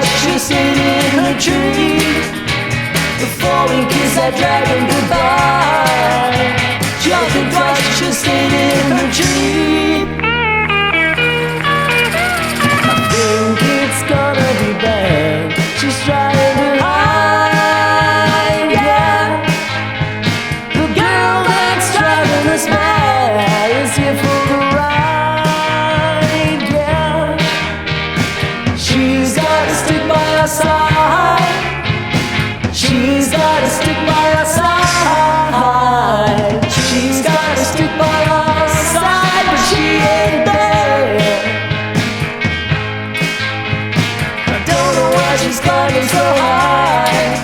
twice, she should've stayed in her tree. Before we kiss that dragon goodbye. She ought to think twice, she should've stayed in her tree. I think it's gonna be bad. She's trying to hide, yeah. The girl that's driving us mad is here for the ride, yeah. She's gotta stick by our side. She's gotta stick by our side. She's gotta stick by our side, but she ain't there. I don't know why she's climbing so high.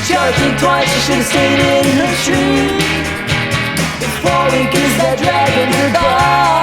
She ought to think twice, she should've stayed in her tree. Before we kiss that dragon goodbye.